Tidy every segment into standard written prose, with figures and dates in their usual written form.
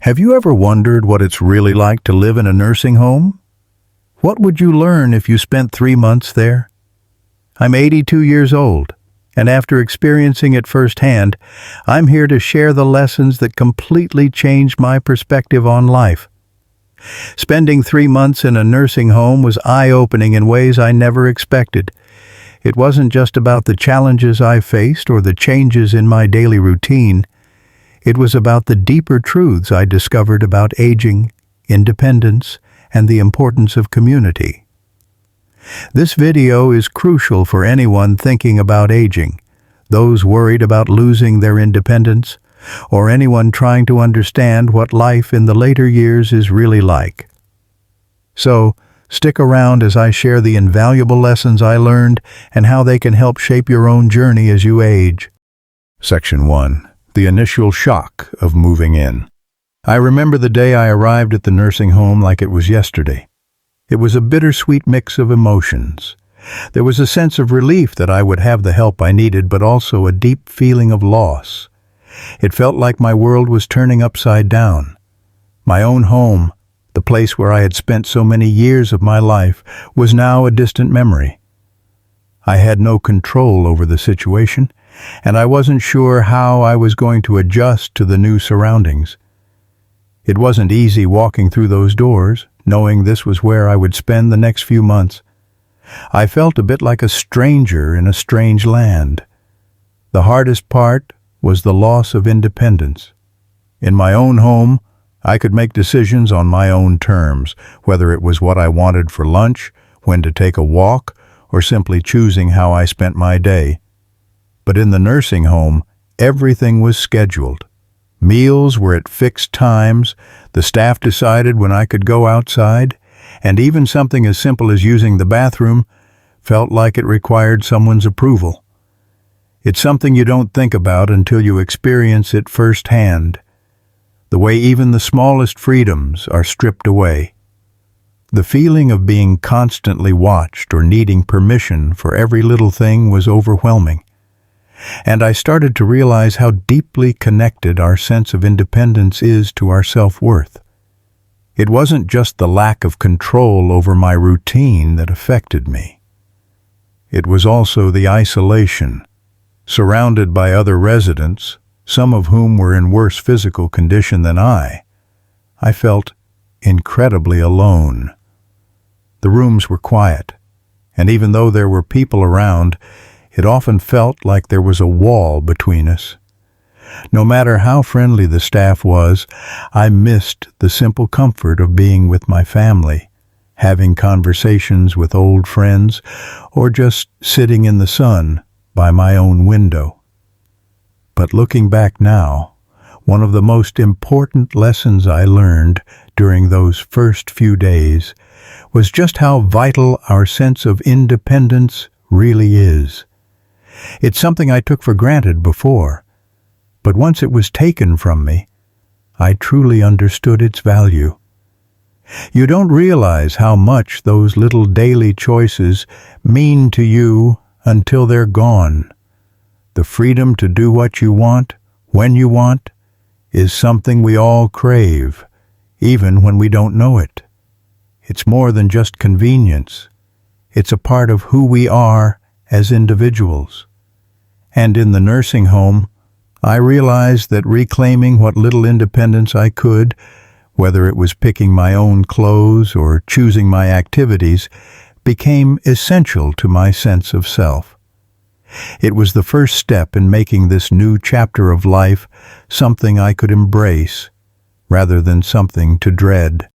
Have you ever wondered what it's really like to live in a nursing home? What would you learn if you spent 3 months there? I'm 82 years old, and after experiencing it firsthand, I'm here to share the lessons that completely changed my perspective on life. Spending 3 months in a nursing home was eye-opening in ways I never expected. It wasn't just about the challenges I faced or the changes in my daily routine. It was about the deeper truths I discovered about aging, independence, and the importance of community. This video is crucial for anyone thinking about aging, those worried about losing their independence, or anyone trying to understand what life in the later years is really like. So, stick around as I share the invaluable lessons I learned and how they can help shape your own journey as you age. Section 1. The initial shock of moving in. I remember the day I arrived at the nursing home like it was yesterday. It was a bittersweet mix of emotions. There was a sense of relief that I would have the help I needed, but also a deep feeling of loss. It felt like my world was turning upside down. My own home, the place where I had spent so many years of my life, was now a distant memory. I had no control over the situation, and I wasn't sure how I was going to adjust to the new surroundings. It wasn't easy walking through those doors, knowing this was where I would spend the next few months. I felt a bit like a stranger in a strange land. The hardest part was the loss of independence. In my own home, I could make decisions on my own terms, whether it was what I wanted for lunch, when to take a walk, or simply choosing how I spent my day. But in the nursing home, everything was scheduled. Meals were at fixed times, the staff decided when I could go outside, and even something as simple as using the bathroom felt like it required someone's approval. It's something you don't think about until you experience it firsthand. The way even the smallest freedoms are stripped away. The feeling of being constantly watched or needing permission for every little thing was overwhelming. And I started to realize how deeply connected our sense of independence is to our self-worth. It wasn't just the lack of control over my routine that affected me. It was also the isolation, surrounded by other residents, some of whom were in worse physical condition than I felt incredibly alone. The rooms were quiet, and even though there were people around, it often felt like there was a wall between us. No matter how friendly the staff was, I missed the simple comfort of being with my family, having conversations with old friends, or just sitting in the sun by my own window. But looking back now, one of the most important lessons I learned during those first few days was just how vital our sense of independence really is. It's something I took for granted before, but once it was taken from me, I truly understood its value. You don't realize how much those little daily choices mean to you until they're gone. The freedom to do what you want, when you want, is something we all crave, even when we don't know it. It's more than just convenience. It's a part of who we are as individuals. And in the nursing home, I realized that reclaiming what little independence I could, whether it was picking my own clothes or choosing my activities, became essential to my sense of self. It was the first step in making this new chapter of life something I could embrace, rather than something to dread.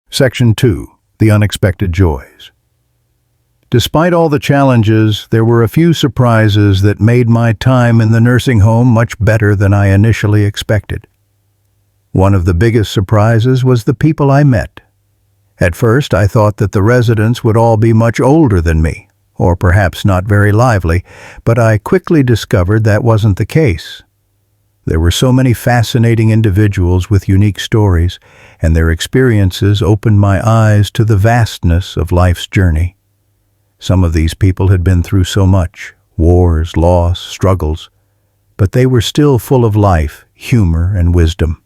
Section 2. The unexpected joys. Despite all the challenges, there were a few surprises that made my time in the nursing home much better than I initially expected. One of the biggest surprises was the people I met. At first, I thought that the residents would all be much older than me, or perhaps not very lively, but I quickly discovered that wasn't the case. There were so many fascinating individuals with unique stories, and their experiences opened my eyes to the vastness of life's journey. Some of these people had been through so much, wars, loss, struggles, but they were still full of life, humor, and wisdom.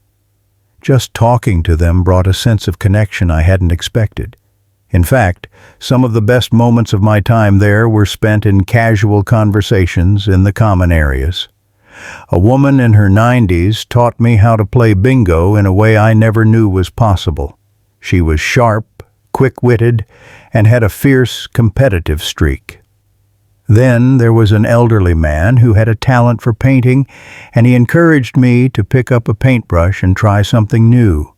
Just talking to them brought a sense of connection I hadn't expected. In fact, some of the best moments of my time there were spent in casual conversations in the common areas. A woman in her 90s taught me how to play bingo in a way I never knew was possible. She was sharp, quick-witted, and had a fierce, competitive streak. Then there was an elderly man who had a talent for painting, and he encouraged me to pick up a paintbrush and try something new.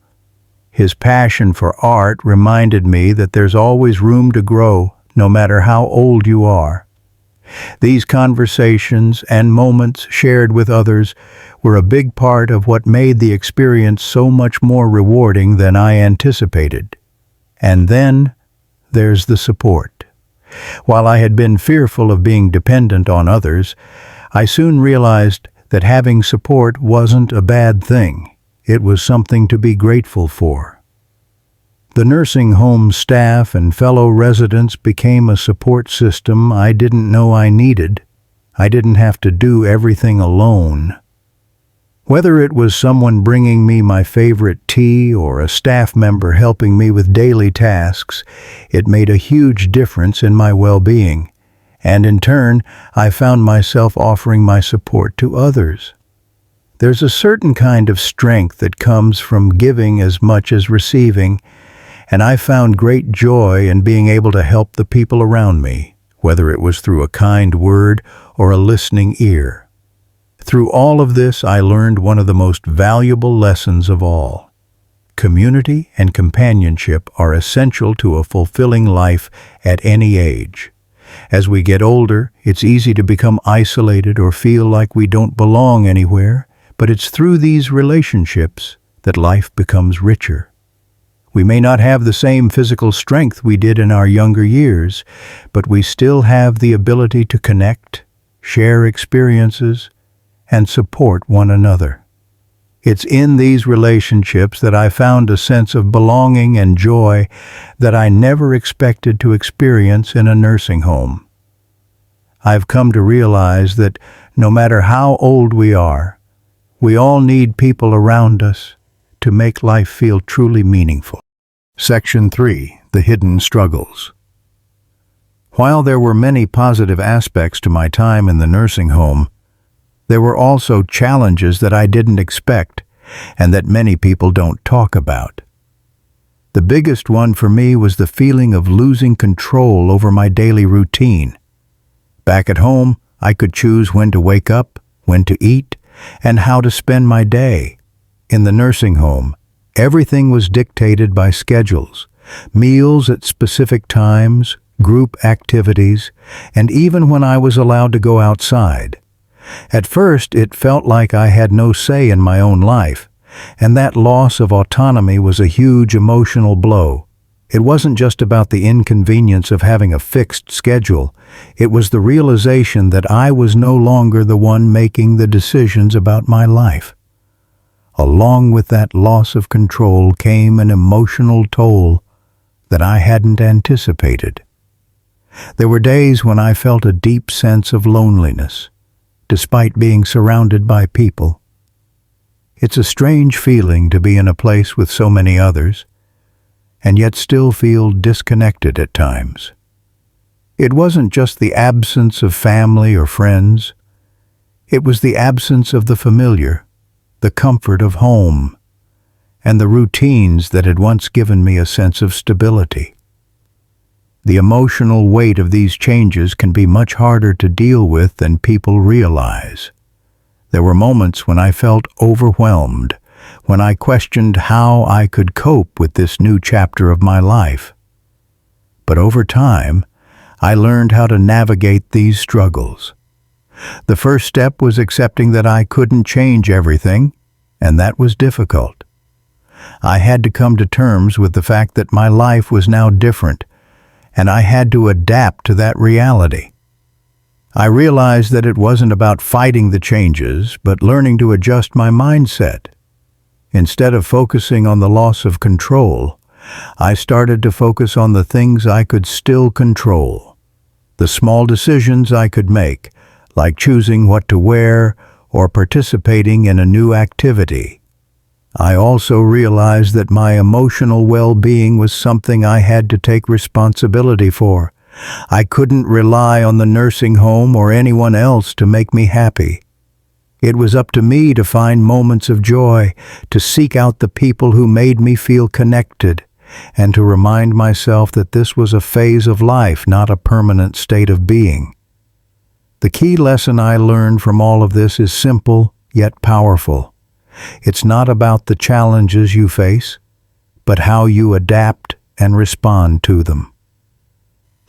His passion for art reminded me that there's always room to grow, no matter how old you are. These conversations and moments shared with others were a big part of what made the experience so much more rewarding than I anticipated. And then there's the support. While I had been fearful of being dependent on others, I soon realized that having support wasn't a bad thing. It was something to be grateful for. The nursing home staff and fellow residents became a support system I didn't know I needed. I didn't have to do everything alone. Whether it was someone bringing me my favorite tea or a staff member helping me with daily tasks, it made a huge difference in my well-being, and in turn, I found myself offering my support to others. There's a certain kind of strength that comes from giving as much as receiving, and I found great joy in being able to help the people around me, whether it was through a kind word or a listening ear. Through all of this, I learned one of the most valuable lessons of all. Community and companionship are essential to a fulfilling life at any age. As we get older, it's easy to become isolated or feel like we don't belong anywhere, but it's through these relationships that life becomes richer. We may not have the same physical strength we did in our younger years, but we still have the ability to connect, share experiences, and support one another. It's in these relationships that I found a sense of belonging and joy that I never expected to experience in a nursing home. I've come to realize that no matter how old we are, we all need people around us to make life feel truly meaningful. Section 3. The Hidden Struggles. While there were many positive aspects to my time in the nursing home, there were also challenges that I didn't expect and that many people don't talk about. The biggest one for me was the feeling of losing control over my daily routine. Back at home, I could choose when to wake up, when to eat, and how to spend my day. In the nursing home, everything was dictated by schedules, meals at specific times, group activities, and even when I was allowed to go outside. At first, it felt like I had no say in my own life, and that loss of autonomy was a huge emotional blow. It wasn't just about the inconvenience of having a fixed schedule. It was the realization that I was no longer the one making the decisions about my life. Along with that loss of control came an emotional toll that I hadn't anticipated. There were days when I felt a deep sense of loneliness, despite being surrounded by people. It's a strange feeling to be in a place with so many others, and yet still feel disconnected at times. It wasn't just the absence of family or friends. It was the absence of the familiar, the comfort of home, and the routines that had once given me a sense of stability. The emotional weight of these changes can be much harder to deal with than people realize. There were moments when I felt overwhelmed, when I questioned how I could cope with this new chapter of my life. But over time, I learned how to navigate these struggles. The first step was accepting that I couldn't change everything, and that was difficult. I had to come to terms with the fact that my life was now different, and I had to adapt to that reality. I realized that it wasn't about fighting the changes, but learning to adjust my mindset. Instead of focusing on the loss of control, I started to focus on the things I could still control, the small decisions I could make, like choosing what to wear or participating in a new activity. I also realized that my emotional well-being was something I had to take responsibility for. I couldn't rely on the nursing home or anyone else to make me happy. It was up to me to find moments of joy, to seek out the people who made me feel connected, and to remind myself that this was a phase of life, not a permanent state of being. The key lesson I learned from all of this is simple yet powerful. It's not about the challenges you face, but how you adapt and respond to them.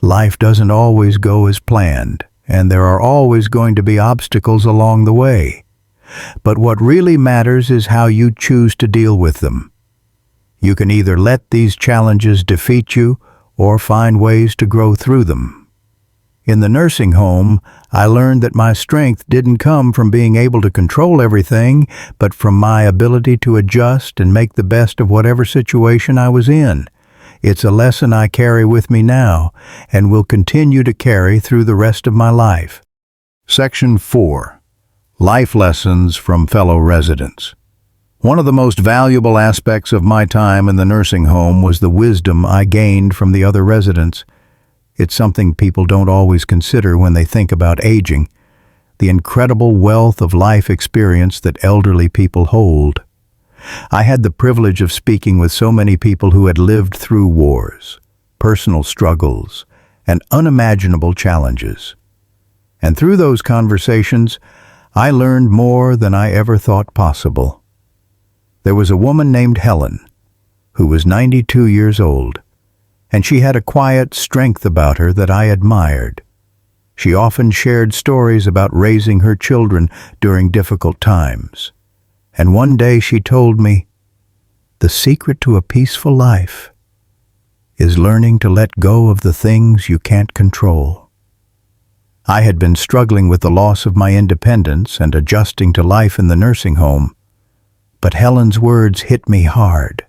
Life doesn't always go as planned, and there are always going to be obstacles along the way. But what really matters is how you choose to deal with them. You can either let these challenges defeat you or find ways to grow through them. In the nursing home, I learned that my strength didn't come from being able to control everything, but from my ability to adjust and make the best of whatever situation I was in. It's a lesson I carry with me now and will continue to carry through the rest of my life. Section 4. Life Lessons from Fellow Residents. One of the most valuable aspects of my time in the nursing home was the wisdom I gained from the other residents. It's something people don't always consider when they think about aging, the incredible wealth of life experience that elderly people hold. I had the privilege of speaking with so many people who had lived through wars, personal struggles, and unimaginable challenges. And through those conversations, I learned more than I ever thought possible. There was a woman named Helen, who was 92 years old, and she had a quiet strength about her that I admired. She often shared stories about raising her children during difficult times. And one day she told me, "The secret to a peaceful life is learning to let go of the things you can't control." I had been struggling with the loss of my independence and adjusting to life in the nursing home, but Helen's words hit me hard.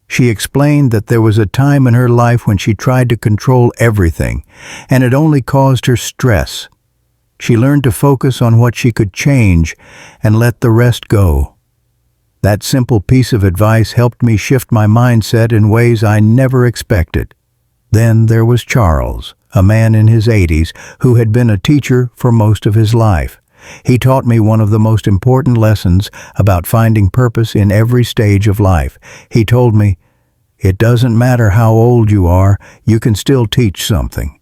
She explained that there was a time in her life when she tried to control everything, and it only caused her stress. She learned to focus on what she could change and let the rest go. That simple piece of advice helped me shift my mindset in ways I never expected. Then there was Charles, a man in his 80s who had been a teacher for most of his life. He taught me one of the most important lessons about finding purpose in every stage of life. He told me, "It doesn't matter how old you are, you can still teach something.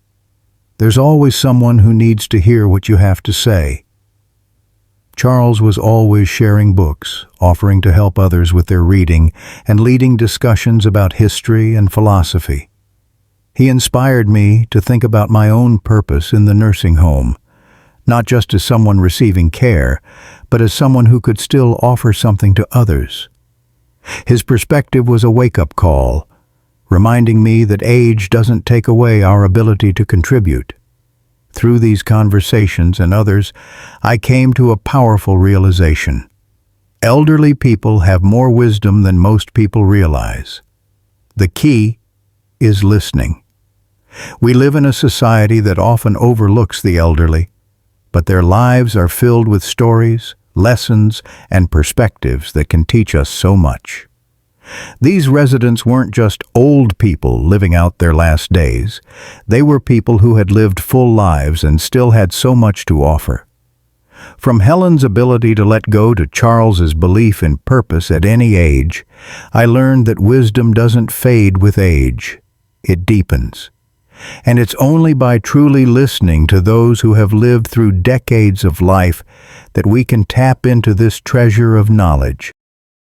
There's always someone who needs to hear what you have to say." Charles was always sharing books, offering to help others with their reading, and leading discussions about history and philosophy. He inspired me to think about my own purpose in the nursing home, not just as someone receiving care, but as someone who could still offer something to others. His perspective was a wake-up call, reminding me that age doesn't take away our ability to contribute. Through these conversations and others, I came to a powerful realization. Elderly people have more wisdom than most people realize. The key is listening. We live in a society that often overlooks the elderly, but their lives are filled with stories, lessons, and perspectives that can teach us so much. These residents weren't just old people living out their last days. They were people who had lived full lives and still had so much to offer. From Helen's ability to let go to Charles's belief in purpose at any age, I learned that wisdom doesn't fade with age. It deepens. And it's only by truly listening to those who have lived through decades of life that we can tap into this treasure of knowledge.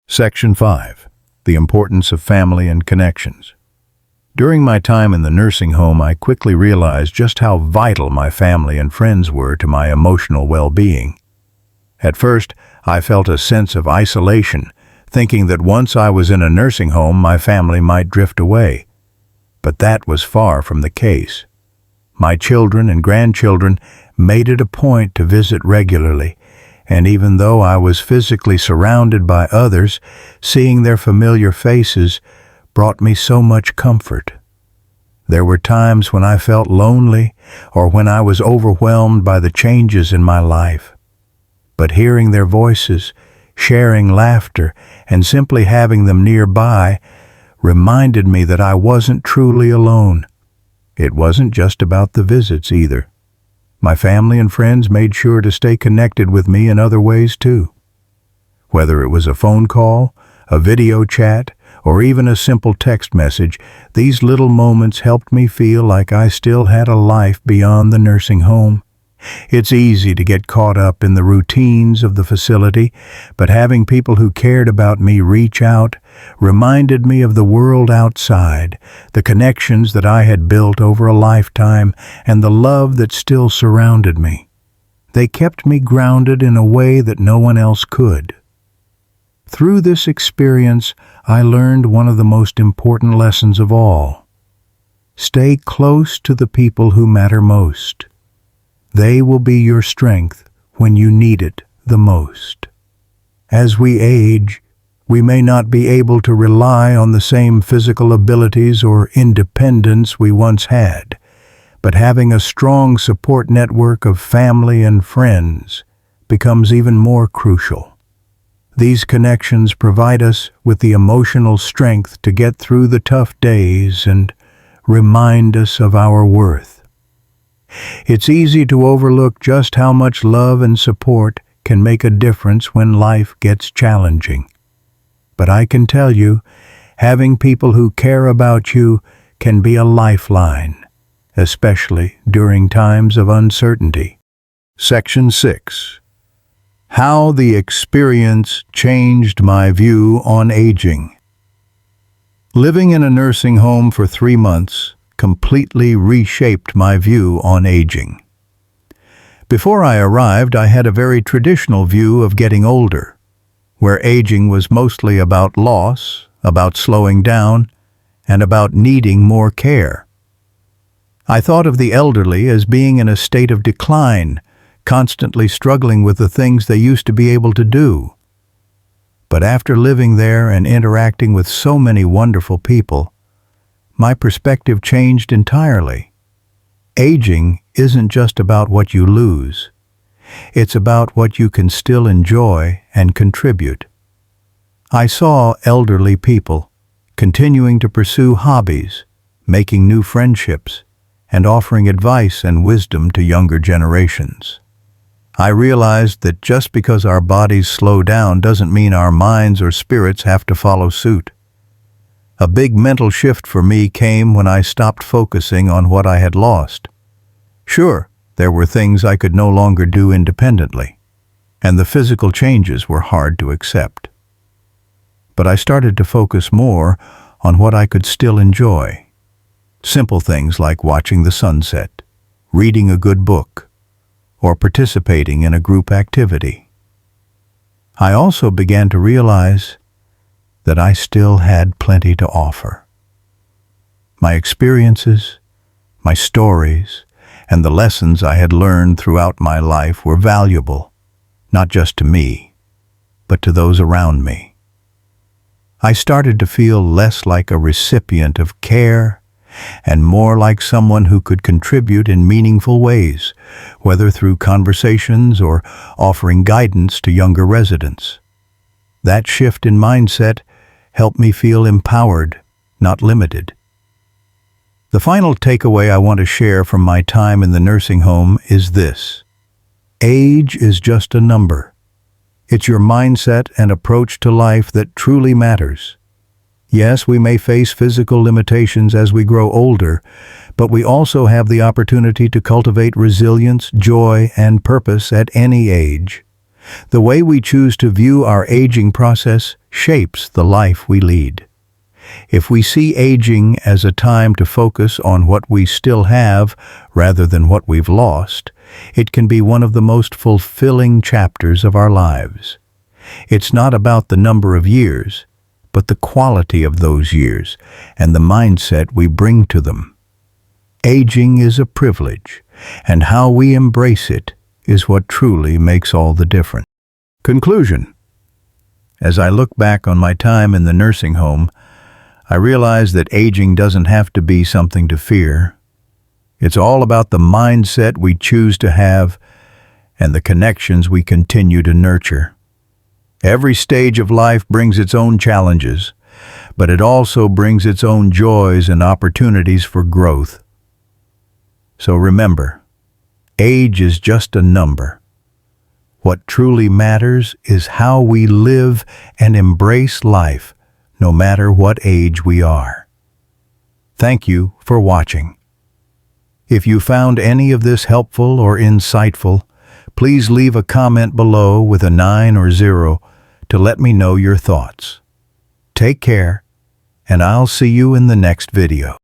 Section 5. The Importance of Family and Connections. During my time in the nursing home, I quickly realized just how vital my family and friends were to my emotional well-being. At first, I felt a sense of isolation, thinking that once I was in a nursing home, my family might drift away. But that was far from the case. My children and grandchildren made it a point to visit regularly, and even though I was physically surrounded by others, seeing their familiar faces brought me so much comfort. There were times when I felt lonely or when I was overwhelmed by the changes in my life. But hearing their voices sharing laughter, and simply having them nearby reminded me that I wasn't truly alone. It wasn't just about the visits either. My family and friends made sure to stay connected with me in other ways too. Whether it was a phone call, a video chat, or even a simple text message, these little moments helped me feel like I still had a life beyond the nursing home. It's easy to get caught up in the routines of the facility, but having people who cared about me reach out reminded me of the world outside, the connections that I had built over a lifetime, and the love that still surrounded me. They kept me grounded in a way that no one else could. Through this experience, I learned one of the most important lessons of all. Stay close to the people who matter most. They will be your strength when you need it the most. As we age, we may not be able to rely on the same physical abilities or independence we once had, but having a strong support network of family and friends becomes even more crucial. These connections provide us with the emotional strength to get through the tough days and remind us of our worth. It's easy to overlook just how much love and support can make a difference when life gets challenging. But I can tell you, having people who care about you can be a lifeline, especially during times of uncertainty. Section 6. How the experience changed my view on aging. Living in a nursing home for 3 months completely reshaped my view on aging. Before I arrived, I had a very traditional view of getting older, where aging was mostly about loss, about slowing down, and about needing more care. I thought of the elderly as being in a state of decline, constantly struggling with the things they used to be able to do. But after living there and interacting with so many wonderful people, my perspective changed entirely. Aging isn't just about what you lose. It's about what you can still enjoy and contribute. I saw elderly people continuing to pursue hobbies, making new friendships, and offering advice and wisdom to younger generations. I realized that just because our bodies slow down doesn't mean our minds or spirits have to follow suit. A big mental shift for me came when I stopped focusing on what I had lost. Sure, there were things I could no longer do independently, and the physical changes were hard to accept. But I started to focus more on what I could still enjoy. Simple things like watching the sunset, reading a good book, or participating in a group activity. I also began to realize that I still had plenty to offer. My experiences, my stories, and the lessons I had learned throughout my life were valuable, not just to me, but to those around me. I started to feel less like a recipient of care and more like someone who could contribute in meaningful ways, whether through conversations or offering guidance to younger residents. That shift in mindset helped me feel empowered, not limited. The final takeaway I want to share from my time in the nursing home is this: age is just a number. It's your mindset and approach to life that truly matters. Yes, we may face physical limitations as we grow older, but we also have the opportunity to cultivate resilience, joy, and purpose at any age. The way we choose to view our aging process shapes the life we lead. If we see aging as a time to focus on what we still have rather than what we've lost, it can be one of the most fulfilling chapters of our lives. It's not about the number of years, but the quality of those years and the mindset we bring to them. Aging is a privilege, and how we embrace it is what truly makes all the difference. Conclusion. As I look back on my time in the nursing home, I realize that aging doesn't have to be something to fear. It's all about the mindset we choose to have and the connections we continue to nurture. Every stage of life brings its own challenges, but it also brings its own joys and opportunities for growth. So remember, age is just a number. What truly matters is how we live and embrace life, no matter what age we are. Thank you for watching. If you found any of this helpful or insightful, please leave a comment below with a 9 or 0 to let me know your thoughts. Take care, and I'll see you in the next video.